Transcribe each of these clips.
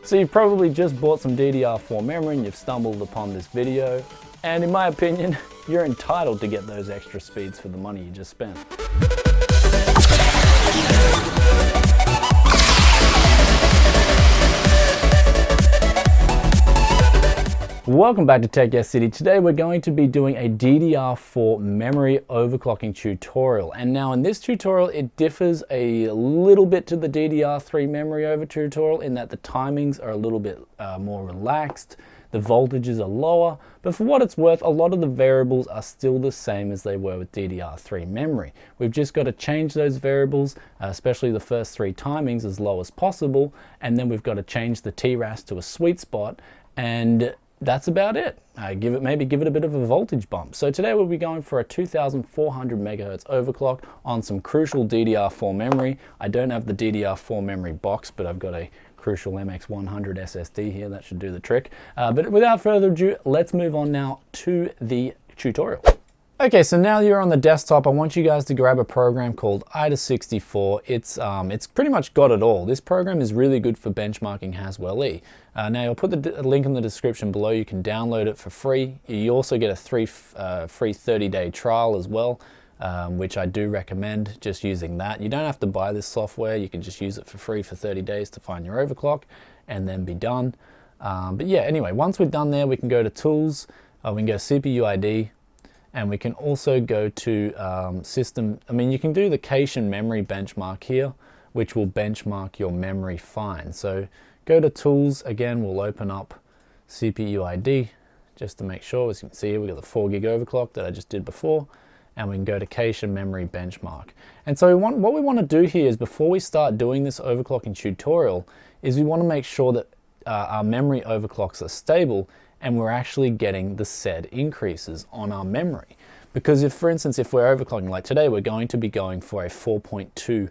So you've probably just bought some DDR4 memory and you've stumbled upon this video. And in my opinion, you're entitled to get those extra speeds for the money you just spent. Welcome back to Tech Yes City. Today we're going to be doing a DDR4 memory overclocking tutorial. And now in this tutorial it differs a little bit to the DDR3 memory over tutorial in that the timings are a little bit more relaxed, the voltages are lower, but for what it's worth, a lot of the variables are still the same as they were with DDR3 memory. We've just got to change those variables, especially the first three timings, as low as possible, and then we've got to change the TRAS to a sweet spot, and that's about it. Maybe give it a bit of a voltage bump. So today we'll be going for a 2400 megahertz overclock on some Crucial DDR4 memory. I don't have the DDR4 memory box, but I've got a Crucial MX100 SSD here. That should do the trick. But without further ado, let's move on now to the tutorial. Okay, so now you're on the desktop, I want you guys to grab a program called AIDA64. It's pretty much got it all. This program is really good for benchmarking Haswell-E. Now I'll put the link in the description below. You can download it for free. You also get a free 30-day trial as well, which I do recommend just using that. You don't have to buy this software. You can just use it for free for 30 days to find your overclock and then be done. But yeah, anyway, once we're done there, we can go to Tools, we can go CPU ID, and we can also go to system. You can do the cache and memory benchmark here, which will benchmark your memory fine. So go to Tools, again, we'll open up CPU ID, just to make sure. As you can see here, we've got the 4 gig overclock that I just did before, and we can go to cache and memory benchmark. And so what we want to do here is, before we start doing this overclocking tutorial, is we want to make sure that our memory overclocks are stable and we're actually getting the said increases on our memory. Because if, for instance, if we're overclocking, like today, we're going to be going for a 4.2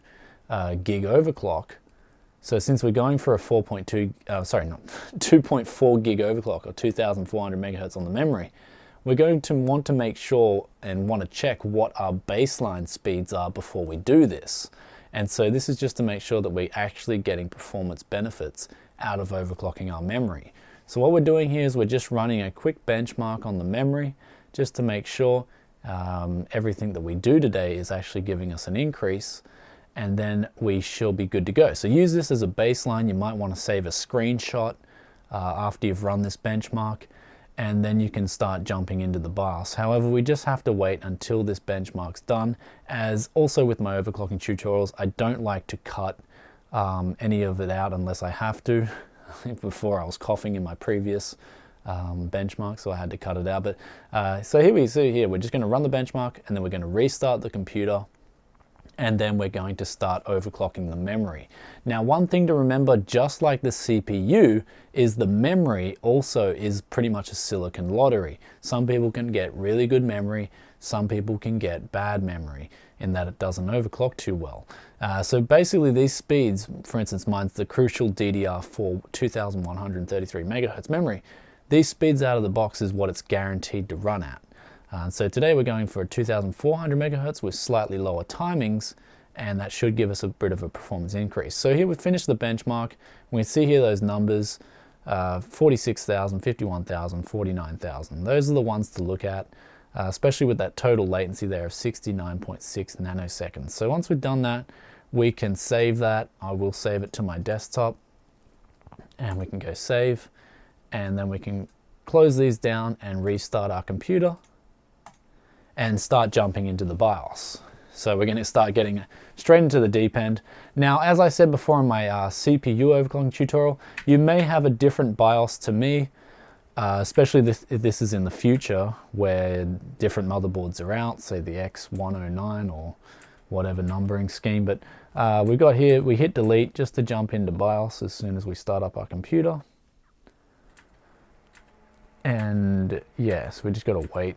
gig overclock. So since we're going for a 2.4 gig overclock, or 2400 megahertz on the memory, we're going to want to make sure and want to check what our baseline speeds are before we do this. And so this is just to make sure that we're actually getting performance benefits out of overclocking our memory. So what we're doing here is we're just running a quick benchmark on the memory, just to make sure everything that we do today is actually giving us an increase, and then we shall be good to go. So use this as a baseline. You might want to save a screenshot after you've run this benchmark, and then you can start jumping into the BIOS. However, we just have to wait until this benchmark's done, as also with my overclocking tutorials, I don't like to cut any of it out unless I have to. Before, I was coughing in my previous benchmark, so I had to cut it out. But so here we see here, we're just going to run the benchmark, and then we're going to restart the computer, and then we're going to start overclocking the memory. Now, one thing to remember, just like the CPU, is the memory also is pretty much a silicon lottery. Some people can get really good memory, some people can get bad memory, in that it doesn't overclock too well. So basically these speeds, for instance, mine's the Crucial DDR4 2133 megahertz memory. These speeds out of the box is what it's guaranteed to run at. So today we're going for a 2400 megahertz with slightly lower timings, and that should give us a bit of a performance increase. So here we've finished the benchmark. We can see here those numbers, 46,000, 51,000, 49,000. Those are the ones to look at. Especially with that total latency there of 69.6 nanoseconds. So once we've done that, we can save that. I will save it to my desktop, and we can go save, and then we can close these down and restart our computer and start jumping into the BIOS. So we're going to start getting straight into the deep end. Now, as I said before in my CPU overclocking tutorial, you may have a different BIOS to me. Especially if this is in the future, where different motherboards are out, say the X109 or whatever numbering scheme. But we've got here, we hit delete just to jump into BIOS as soon as we start up our computer. And yes, we just got to wait,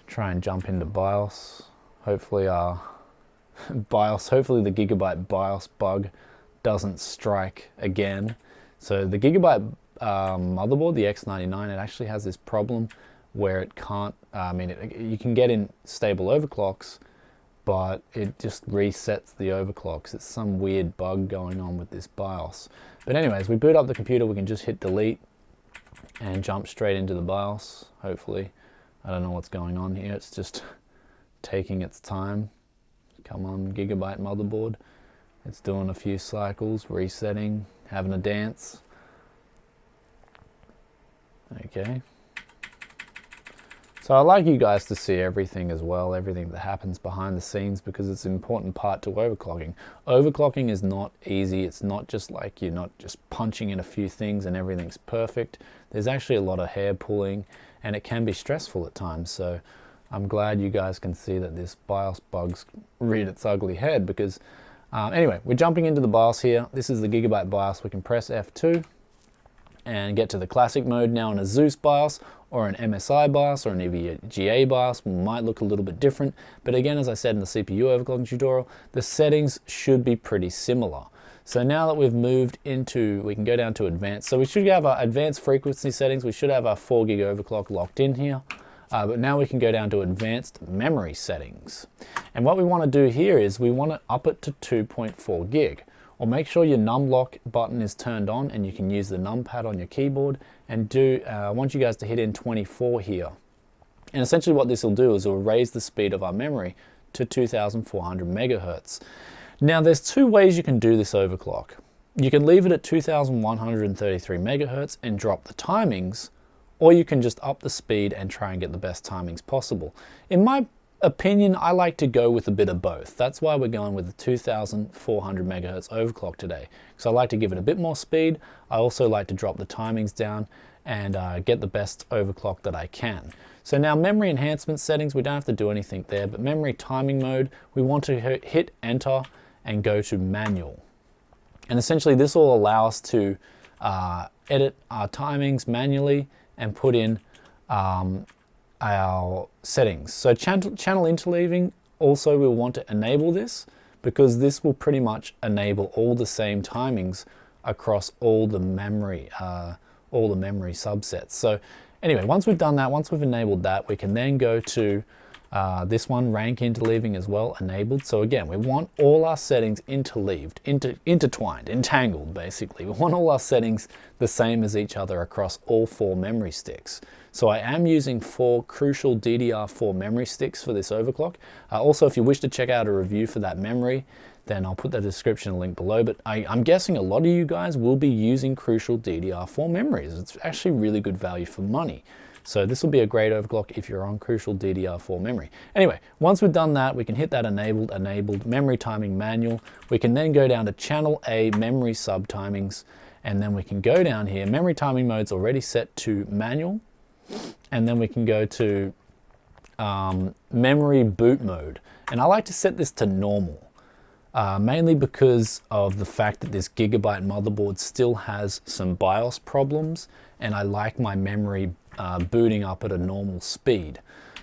try and jump into BIOS. Hopefully the Gigabyte BIOS bug doesn't strike again. So the Gigabyte motherboard, the X99, it actually has this problem where it can't, you can get in stable overclocks, but it just resets the overclocks. It's some weird bug going on with this BIOS. But anyways, we boot up the computer, we can just hit delete and jump straight into the BIOS, hopefully. I don't know what's going on here, it's just taking its time. Come on, Gigabyte motherboard. It's doing a few cycles, resetting, having a dance. Okay. So I like you guys to see everything as well, everything that happens behind the scenes, because it's an important part to overclocking. Overclocking is not easy. It's not just like you're not just punching in a few things and everything's perfect. There's actually a lot of hair pulling, and it can be stressful at times. So I'm glad you guys can see that this BIOS bug's reared its ugly head, because anyway, we're jumping into the BIOS here. This is the Gigabyte BIOS. We can press F2 and get to the classic mode. Now in a Zeus BIOS or an MSI BIOS or an EVGA BIOS might look a little bit different, but again, as I said in the CPU overclocking tutorial, the settings should be pretty similar. So now that we've moved into, we can go down to advanced. So we should have our advanced frequency settings. We should have our 4 gig overclock locked in here. But now we can go down to advanced memory settings. And what we want to do here is we want to up it to 2.4 gig. Or make sure your numlock button is turned on and you can use the numpad on your keyboard, and I want you guys to hit in 24 here. And essentially what this will do is it will raise the speed of our memory to 2400 megahertz. Now there's two ways you can do this overclock. You can leave it at 2133 megahertz and drop the timings, or you can just up the speed and try and get the best timings possible. In my opinion, I like to go with a bit of both. That's why we're going with the 2400 megahertz overclock today, because I like to give it a bit more speed. I also like to drop the timings down and get the best overclock that I can. So now memory enhancement settings, we don't have to do anything there, but memory timing mode, we want to hit enter and go to manual. And essentially this will allow us to edit our timings manually and put in our settings. So channel interleaving, also we'll want to enable this, because this will pretty much enable all the same timings across all the memory subsets. So anyway, once we've done that, once we've enabled that, we can then go to this one, rank interleaving as well, enabled. So again, we want all our settings interleaved, intertwined, entangled basically. We want all our settings the same as each other across all 4 memory sticks. So I am using 4 Crucial DDR4 memory sticks for this overclock. Also, if you wish to check out a review for that memory, then I'll put the description link below. But I'm guessing a lot of you guys will be using Crucial DDR4 memories. It's actually really good value for money. So this will be a great overclock if you're on Crucial DDR4 memory. Anyway, once we've done that, we can hit that enabled memory timing manual. We can then go down to channel A memory sub timings, and then we can go down here. Memory timing mode's already set to manual, and then we can go to memory boot mode. And I like to set this to normal, mainly because of the fact that this Gigabyte motherboard still has some BIOS problems, and I like my memory booting up at a normal speed.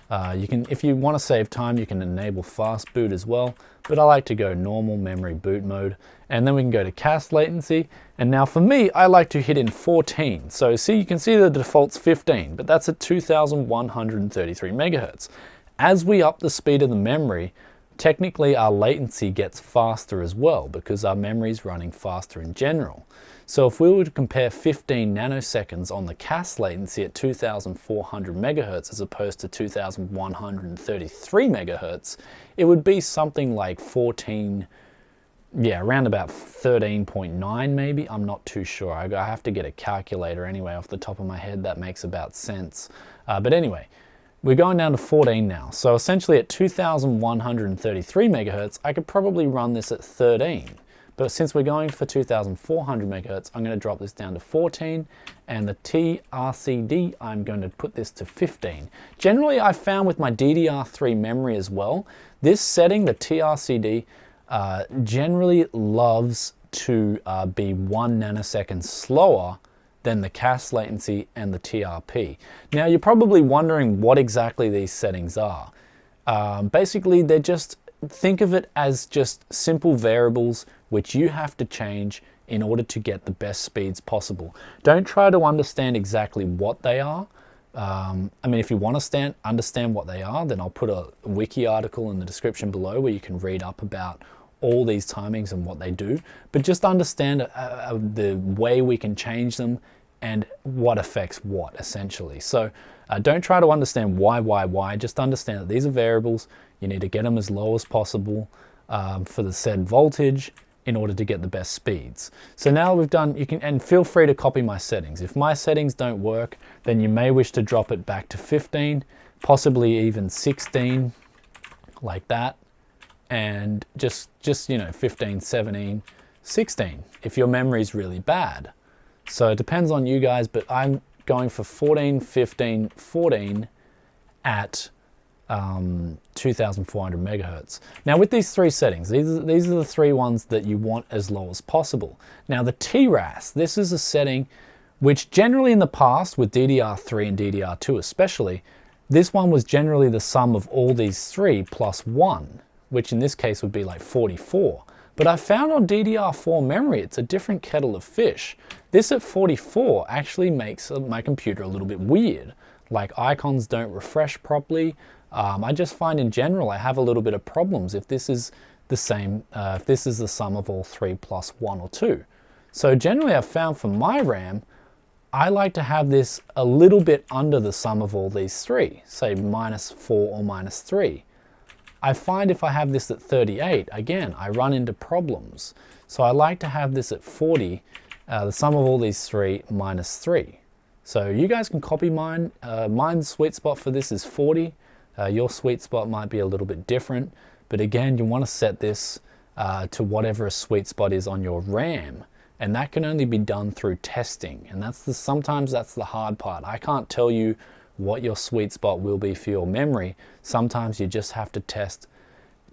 If you want to save time, you can enable fast boot as well, but I like to go normal memory boot mode. And then we can go to CAS latency. And now for me, I like to hit in 14. So see, you can see the default's 15, but that's at 2133 megahertz. As we up the speed of the memory, technically our latency gets faster as well, because our memory is running faster in general. So if we were to compare 15 nanoseconds on the CAS latency at 2400 megahertz as opposed to 2133 megahertz, it would be something like 14, yeah, around about 13.9 maybe. I'm not too sure. I have to get a calculator anyway off the top of my head. That makes about sense. But anyway, we're going down to 14 now. So essentially at 2133 megahertz, I could probably run this at 13. But since we're going for 2400 megahertz, I'm going to drop this down to 14, and the TRCD, I'm going to put this to 15. Generally, I've found with my DDR3 memory as well, this setting, the TRCD, generally loves to be 1 nanosecond slower than the CAS latency and the TRP. Now, you're probably wondering what exactly these settings are. Basically, they're just, think of it as just simple variables which you have to change in order to get the best speeds possible. Don't try to understand exactly what they are. I mean, if you want to understand what they are, then I'll put a wiki article in the description below where you can read up about all these timings and what they do, but just understand the way we can change them and what affects what, essentially. So don't try to understand why, just understand that these are variables. You need to get them as low as possible for the said voltage in order to get the best speeds. So now we've done, and feel free to copy my settings. If my settings don't work, then you may wish to drop it back to 15, possibly even 16, like that. And just 15, 17, 16, if your memory is really bad. So it depends on you guys, but I'm going for 14, 15, 14 at 2,400 megahertz. Now with these three settings, these are the three ones that you want as low as possible. Now the TRAS, this is a setting which generally in the past with DDR3 and DDR2 especially, this one was generally the sum of all these three plus 1, which in this case would be like 44. But I found on DDR4 memory, it's a different kettle of fish. This at 44 actually makes my computer a little bit weird. Like icons don't refresh properly. I just find in general I have a little bit of problems if this is the same, if this is the sum of all three plus 1 or 2. So generally I've found for my RAM, I like to have this a little bit under the sum of all these three, say -4 or -3. I find if I have this at 38, again, I run into problems. So I like to have this at 40, the sum of all these three -3. So you guys can copy mine. Mine's sweet spot for this is 40. Your sweet spot might be a little bit different, but again, you want to set this to whatever a sweet spot is on your RAM, and that can only be done through testing, and sometimes that's the hard part. I can't tell you what your sweet spot will be for your memory. Sometimes you just have to test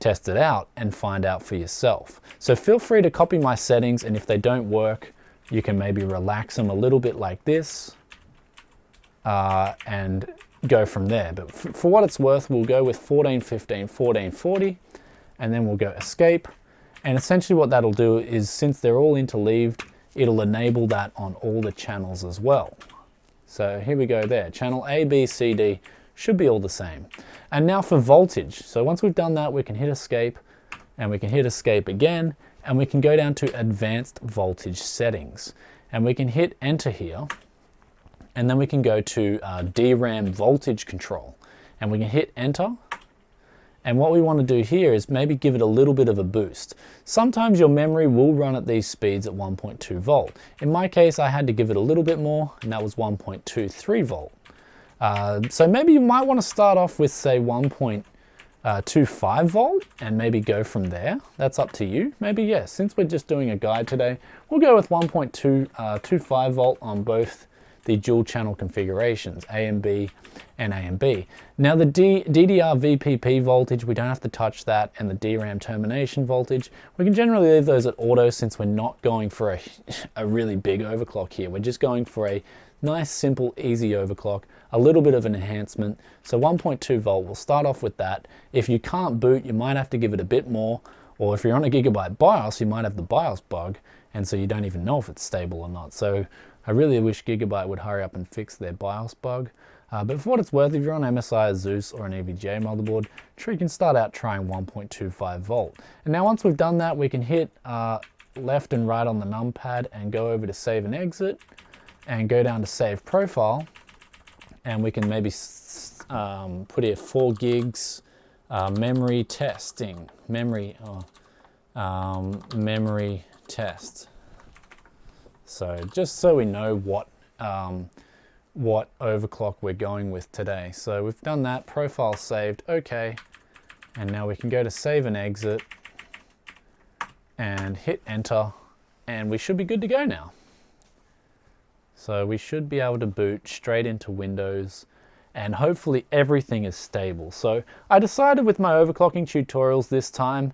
it out and find out for yourself. So feel free to copy my settings, and if they don't work, you can maybe relax them a little bit like this, and go from there. But for what it's worth, we'll go with 14, 15, 14, 40, and then we'll go escape. And essentially what that'll do is, since they're all interleaved, it'll enable that on all the channels as well. So here we go there. Channel A, B, C, D should be all the same. And now for voltage. So once we've done that, we can hit escape, and we can hit escape again, and we can go down to advanced voltage settings. And we can hit enter here, and then we can go to DRAM voltage control, and we can hit enter. And what we want to do here is maybe give it a little bit of a boost. Sometimes your memory will run at these speeds at 1.2 volt. In my case, I had to give it a little bit more, and that was 1.23 volt. So maybe you might want to start off with, say, 1.25 volt and maybe go from there. That's up to you. Maybe, yes, since we're just doing a guide today, we'll go with 1.25 volt on both the dual channel configurations, A and B and A and B. Now the DDR VPP voltage, we don't have to touch that, and the DRAM termination voltage, we can generally leave those at auto since we're not going for a really big overclock here. We're just going for a nice, simple, easy overclock, a little bit of an enhancement. So 1.2 volt, we'll start off with that. If you can't boot, you might have to give it a bit more, or if you're on a gigabyte BIOS, you might have the BIOS bug, and so you don't even know if it's stable or not. So I really wish Gigabyte would hurry up and fix their BIOS bug. But for what it's worth, if you're on MSI, Zeus, or an EVGA motherboard, sure, you can start out trying 1.25 volt. And now once we've done that, we can hit left and right on the numpad and go over to save and exit, and go down to save profile. And we can maybe put here 4 gigs memory testing, memory test. So just so we know what overclock we're going with today. So we've done that, profile saved, okay. And now we can go to save and exit and hit enter, and we should be good to go now. So we should be able to boot straight into Windows, and hopefully everything is stable. So I decided with my overclocking tutorials this time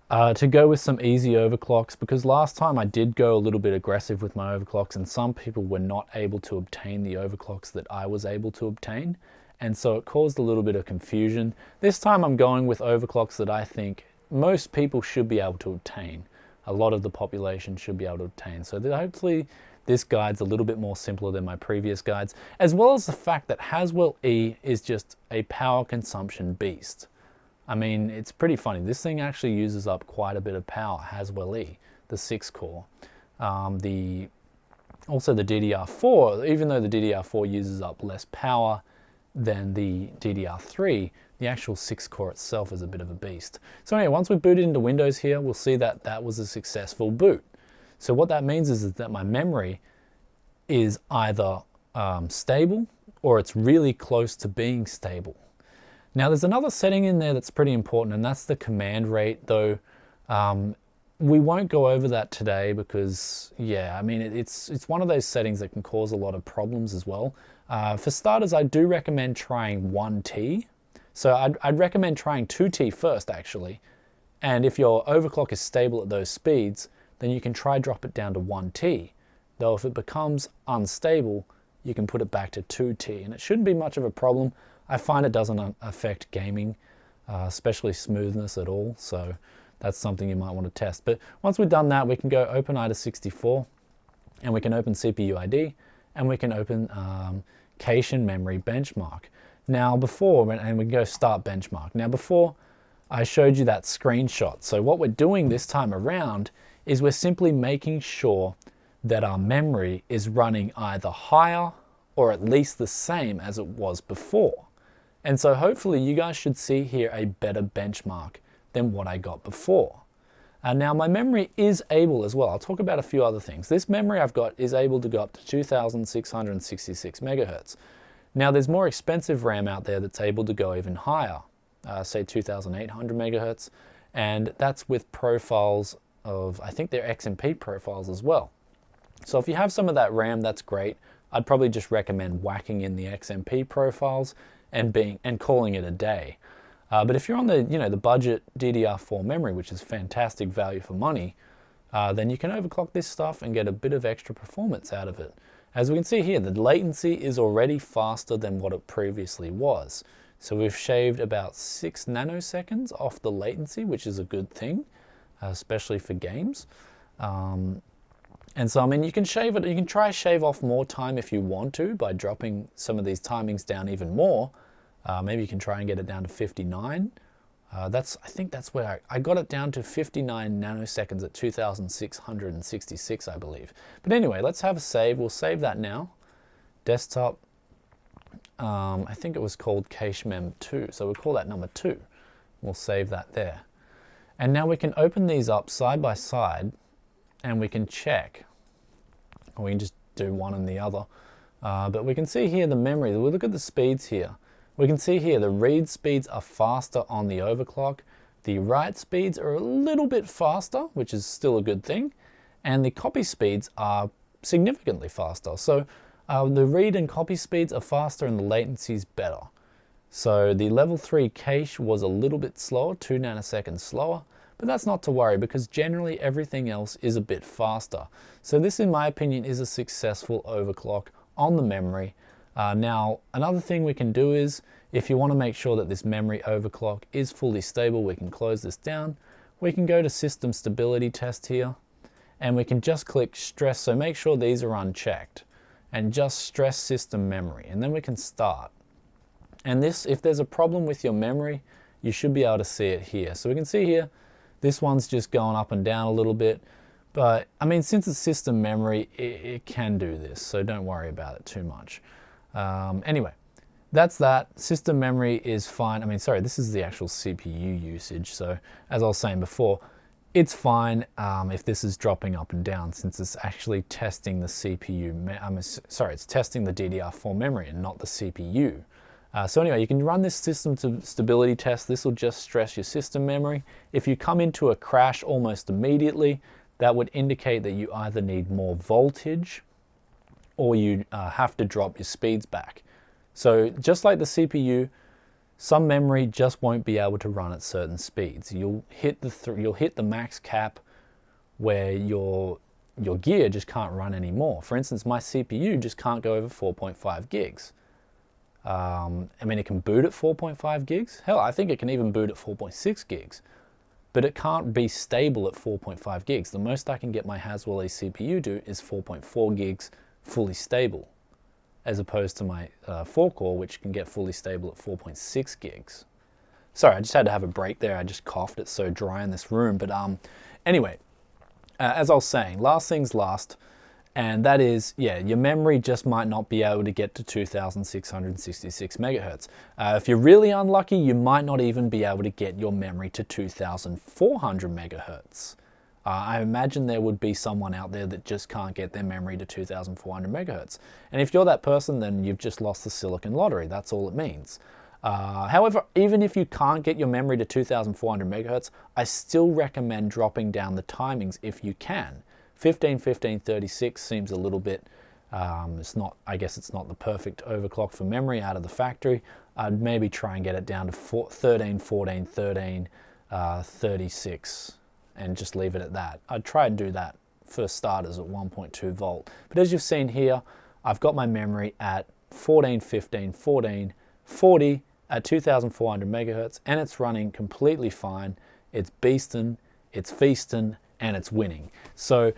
to go with some easy overclocks, because last time I did go a little bit aggressive with my overclocks, and some people were not able to obtain the overclocks that I was able to obtain, and so it caused a little bit of confusion. This time I'm going with overclocks that I think most people should be able to obtain. A lot of the population should be able to obtain. So that hopefully this guide's a little bit more simpler than my previous guides, as well as the fact that Haswell E is just a power consumption beast. I mean, it's pretty funny. This thing actually uses up quite a bit of power, Haswell E, the 6 core. Also the DDR4, even though the DDR4 uses up less power than the DDR3, the actual 6 core itself is a bit of a beast. So anyway, once we booted into Windows here, we'll see that that was a successful boot. So what that means is that my memory is either stable or it's really close to being stable. Now there's another setting in there that's pretty important, and that's the command rate, though we won't go over that today because, yeah, I mean, it's one of those settings that can cause a lot of problems as well. For starters, I do recommend trying 1T. So I'd recommend trying 2T first, actually. And if your overclock is stable at those speeds, then you can try drop it down to 1T. Though if it becomes unstable, you can put it back to 2T. And it shouldn't be much of a problem. I find it doesn't affect gaming, especially smoothness at all. So that's something you might want to test. But once we've done that, we can go open IDA64, and we can open CPU ID, and we can open cache and memory benchmark. Now before, and we can go start benchmark. Now before, I showed you that screenshot. So what we're doing this time around is we're simply making sure that our memory is running either higher or at least the same as it was before. And so hopefully you guys should see here a better benchmark than what I got before. And now my memory is able as well. I'll talk about a few other things. This memory I've got is able to go up to 2,666 megahertz. Now there's more expensive RAM out there that's able to go even higher, say 2,800 megahertz, and that's with profiles of, I think they're XMP profiles as well. So if you have some of that RAM, that's great. I'd probably just recommend whacking in the XMP profiles and calling it a day. But if you're on the the budget DDR4 memory, which is fantastic value for money, then you can overclock this stuff and get a bit of extra performance out of it. As we can see here, the latency is already faster than what it previously was. So we've shaved about 6 nanoseconds off the latency, which is a good thing, especially for games. And so, I mean, you can shave it. You can try shave off more time if you want to by dropping some of these timings down even more. Maybe you can try and get it down to 59. I think that's where I got it down to 59 nanoseconds at 2,666, I believe. But anyway, let's have a save. We'll save that now. Desktop, I think it was called CacheMem2, so we'll call that number 2. We'll save that there. And now we can open these up side by side, and we can check. Or we can just do one and the other. But we can see here the memory. We'll look at the speeds here. We can see here the read speeds are faster on the overclock. The write speeds are a little bit faster, which is still a good thing. And the copy speeds are significantly faster. So the read and copy speeds are faster and the latency is better. So the level 3 cache was a little bit slower, 2 nanoseconds slower, but that's not to worry because generally everything else is a bit faster. So this, in my opinion, is a successful overclock on the memory. Now, another thing we can do is, if you want to make sure that this memory overclock is fully stable, we can close this down. We can go to System Stability Test here, and we can just click Stress. So make sure these are unchecked, and just stress system memory, and then we can start. And this, if there's a problem with your memory, you should be able to see it here. So we can see here, this one's just going up and down a little bit. But, I mean, since it's system memory, it can do this, so don't worry about it too much. Anyway, that's that. System memory is fine. I mean, sorry, this is the actual CPU usage. So as I was saying before, it's fine if this is dropping up and down since it's actually testing the CPU. It's testing the DDR4 memory and not the CPU. So anyway, you can run this system stability test. This will just stress your system memory. If you come into a crash almost immediately, that would indicate that you either need more voltage or you have to drop your speeds back. So just like the CPU, some memory just won't be able to run at certain speeds. You'll hit the max cap where your gear just can't run anymore. For instance, my CPU just can't go over 4.5 gigs. I mean, it can boot at 4.5 gigs. Hell, I think it can even boot at 4.6 gigs. But it can't be stable at 4.5 gigs. The most I can get my Haswell E CPU do is 4.4 gigs fully stable, as opposed to my 4-core, which can get fully stable at 4.6 gigs. Sorry, I just had to have a break there. I just coughed. It's so dry in this room. But anyway, as I was saying, last things last, and that is, yeah, your memory just might not be able to get to 2666 megahertz. If you're really unlucky, you might not even be able to get your memory to 2400 megahertz. I imagine there would be someone out there that just can't get their memory to 2400 megahertz. And if you're that person, then you've just lost the silicon lottery. That's all it means. However, even if you can't get your memory to 2400 megahertz, I still recommend dropping down the timings if you can. 15, 15, 36 seems a little bit, it's not, I guess it's not the perfect overclock for memory out of the factory. I'd maybe try and get it down to 13, 14, 13, 36, and just leave it at that. I'd try and do that for starters at 1.2 volt. But as you've seen here, I've got my memory at 14, 15, 14, 40 at 2400 megahertz, and it's running completely fine. It's beastin', it's feastin', and it's winning. So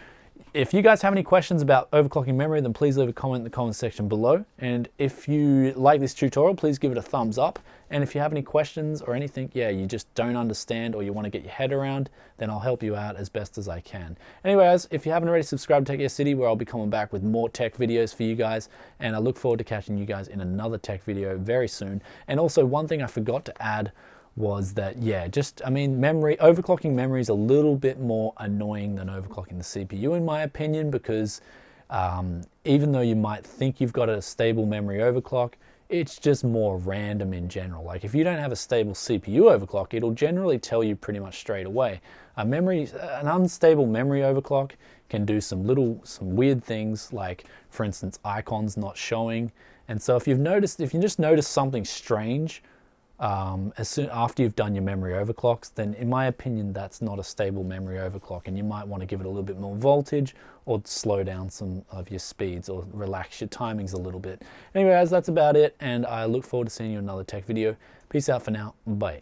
if you guys have any questions about overclocking memory, then please leave a comment in the comment section below. And if you like this tutorial, please give it a thumbs up. And if you have any questions or anything, yeah, you just don't understand or you want to get your head around, then I'll help you out as best as I can. Anyways, if you haven't already subscribed to Tech City, where I'll be coming back with more tech videos for you guys, and I look forward to catching you guys in another tech video very soon. And also, one thing I forgot to add was that, yeah, just, I mean, overclocking memory is a little bit more annoying than overclocking the CPU, in my opinion, because even though you might think you've got a stable memory overclock, it's just more random in general. Like if you don't have a stable CPU overclock, it'll generally tell you pretty much straight away. An unstable memory overclock can do some weird things, like for instance, icons not showing. And so if you just notice something strange, as soon after you've done your memory overclocks, then in my opinion that's not a stable memory overclock, and you might want to give it a little bit more voltage or slow down some of your speeds or relax your timings a little bit. Anyways, that's about it, and I look forward to seeing you in another tech video. Peace out for now. Bye.